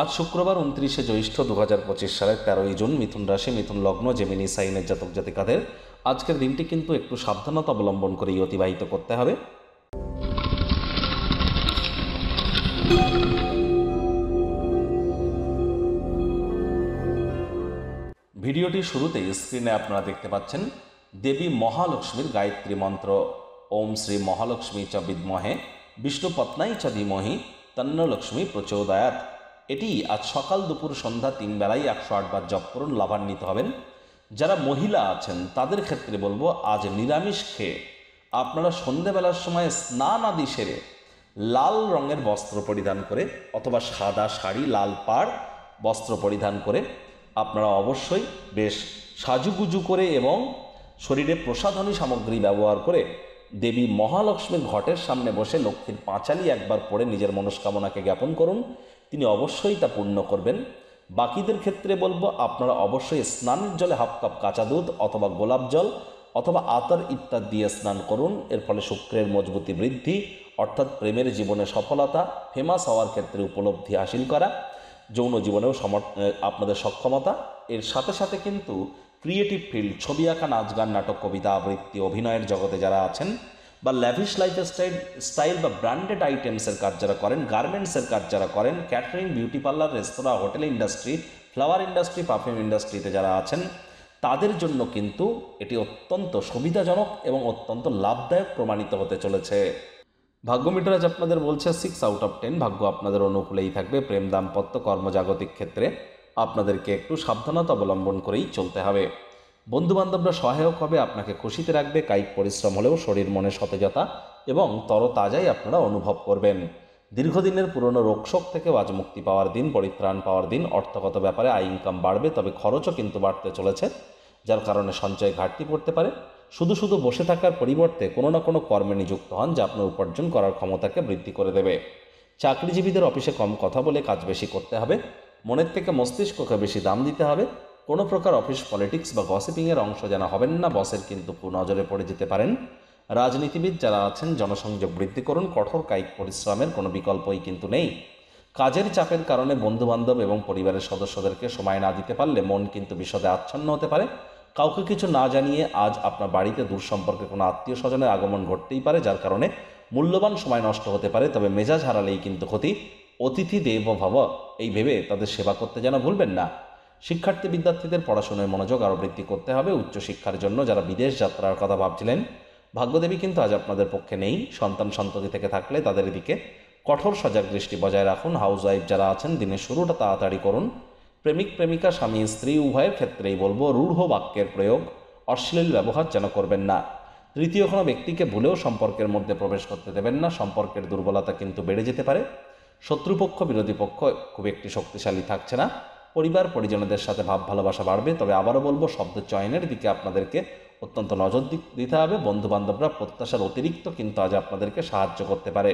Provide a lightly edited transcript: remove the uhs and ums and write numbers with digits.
আজ শুক্রবার 29শে জ্যৈষ্ঠ 2025 সালের 13ই জুন। মিথুন রাশি, মিথুন লগ্ন, জেমিনি সাইনের জাতক জাতিকাদের আজকের দিনটি কিন্তু একটু সাবধানতা অবলম্বন করেই অতিবাহিত করতে হবে। ভিডিওটির শুরুতেই স্ক্রিনে আপনারা দেখতে পাচ্ছেন দেবী মহালক্ষ্মীর গায়ত্রী মন্ত্র। ওম শ্রী মহালক্ষ্মী চ বিদ্মহে বিষ্ণুপত্নাই চ ধীমহি তন্ন লক্ষ্মী প্রচোদয়াৎ। এটি আজ সকাল দুপুর সন্ধ্যা 3 বেলায় 108 বার জপ করুন, লাভান্বিত হবেন। যারা মহিলা আছেন তাদের ক্ষেত্রে বলবো, আজ নিরামিষ খেয়ে আপনারা সন্ধ্যেবেলার সময় স্নান আদি সেরে লাল রঙের বস্ত্র পরিধান করে অথবা সাদা শাড়ি, লাল পাড় বস্ত্র পরিধান করে আপনারা অবশ্যই বেশ সাজুগুজু করে এবং শরীরে প্রসাধনী সামগ্রী ব্যবহার করে দেবী মহালক্ষ্মীর ঘটের সামনে বসে লক্ষ্মীর পাঁচালি একবার পড়ে নিজের মনস্কামনাকে জ্ঞাপন করুন, তিনি অবশ্যই তা পূর্ণ করবেন। বাকিদের ক্ষেত্রে বলবো, আপনারা অবশ্যই স্নানের জলে হাফ কাপ কাঁচা দুধ অথবা গোলাপ জল অথবা আতর ইত্যাদি দিয়ে স্নান করুন। এর ফলে শুক্রের মজবুতি বৃদ্ধি, অর্থাৎ প্রেমের জীবনে সফলতা, ফেমাস হওয়ার ক্ষেত্রে উপলব্ধি হাসিল করা, যৌন জীবনেও আপনাদের সক্ষমতা। এর সাথে সাথে কিন্তু ক্রিয়েটিভ ফিল্ড, ছবি আঁকা, নাচ গান, নাটক, কবিতা আবৃত্তি, অভিনয়ের জগতে যারা আছেন বা ল্যাভিশ লাইফস্টাইল বা ব্র্যান্ডেড আইটেমসের কাজ যারা করেন, গার্মেন্টসের কাজ যারা করেন, catering, beauty parlour, restaurant, hotel industry, flower industry, perfume ইন্ডাস্ট্রিতে যারা আছেন তাদের জন্য কিন্তু এটি অত্যন্ত সুবিধাজনক এবং অত্যন্ত লাভদায়ক প্রমাণিত হতে চলেছে। ভাগ্য মিটার আজ আপনাদের বলছে 6 আউট অফ 10। ভাগ্য আপনাদের অনুকূলেই থাকবে। প্রেম, দাম্পত্য, কর্মজাগতিক ক্ষেত্রে আপনাদেরকে একটু সাবধানতা অবলম্বন করেই চলতে হবে। বন্ধুবান্ধবরা সহায়ক হবে, আপনাকে খুশিতে রাখবে। কায়িক পরিশ্রম হলেও শরীর মনে সতেজতা এবং তরতাজাই আপনারা অনুভব করবেন। দীর্ঘদিনের পুরনো রোগশোক থেকেও আজ মুক্তি পাওয়ার দিন, পরিত্রাণ পাওয়ার দিন। অর্থগত ব্যাপারে আয় ইনকাম বাড়বে, তবে খরচও কিন্তু বাড়তে চলেছে, যার কারণে সঞ্চয় ঘাটতি পড়তে পারে। শুধু শুধু বসে থাকার পরিবর্তে কোনো না কোনো কর্মে নিযুক্ত হন, যা আপনার উপার্জন করার ক্ষমতাকে বৃদ্ধি করে দেবে। চাকরিজীবীদের অফিসে কম কথা বলে কাজ বেশি করতে হবে, মনের থেকে মস্তিষ্ককে বেশি দাম দিতে হবে। কোনো প্রকার অফিস পলিটিক্স বা গসিপিংয়ের অংশ যেন হবেন না, বসের কিন্তু কুনজরে পড়ে যেতে পারেন। রাজনীতিবিদ যারা আছেন জনসংযোগ বৃদ্ধি করুন, কঠোর কায়িক পরিশ্রমের কোনো বিকল্পই কিন্তু নেই। কাজের চাপের কারণে বন্ধুবান্ধব এবং পরিবারের সদস্যদেরকে সময় না দিতে পারলে মন কিন্তু বিষদে আচ্ছন্ন হতে পারে। কাউকে কিছু না জানিয়ে আজ আপনার বাড়িতে দূর সম্পর্কে কোনো আত্মীয় স্বজনের আগমন ঘটতেই পারে, যার কারণে মূল্যবান সময় নষ্ট হতে পারে। তবে মেজাজ হারালেই কিন্তু ক্ষতি। অতিথি দেব ভব এই ভেবে তাদের সেবা করতে যেন ভুলবেন না। শিক্ষার্থী বিদ্যার্থীদের পড়াশোনায় মনোযোগ আরও বৃদ্ধি করতে হবে। উচ্চশিক্ষার জন্য যারা বিদেশ যাত্রার কথা ভাবছিলেন, ভাগ্যদেবী কিন্তু আজ আপনাদের পক্ষে নেই। সন্তান সন্ততি থেকে থাকলে তাদের দিকে কঠোর সজাগ দৃষ্টি বজায় রাখুন। হাউস ওয়াইফ যারা আছেন, দিনের শুরুটা তাড়াতাড়ি করুন। প্রেমিক প্রেমিকা, স্বামী স্ত্রী উভয়ের ক্ষেত্রেই বলবো, রূঢ় বাক্যের প্রয়োগ, অশ্লীল ব্যবহার যেন করবেন না। তৃতীয় কোনো ব্যক্তিকে ভুলেও সম্পর্কের মধ্যে প্রবেশ করতে দেবেন না, সম্পর্কের দুর্বলতা কিন্তু বেড়ে যেতে পারে। শত্রুপক্ষ, বিরোধী পক্ষ খুব একটি শক্তিশালী থাকছে না। পরিবার পরিজনদের সাথে ভাব ভালোবাসা বাড়বে, তবে আবারও বলবো, শব্দ চয়নের দিকে আপনাদেরকে অত্যন্ত নজর দিতে হবে। বন্ধুবান্ধবরা প্রত্যাশার অতিরিক্ত কিন্তু আজ আপনাদেরকে সাহায্য করতে পারে।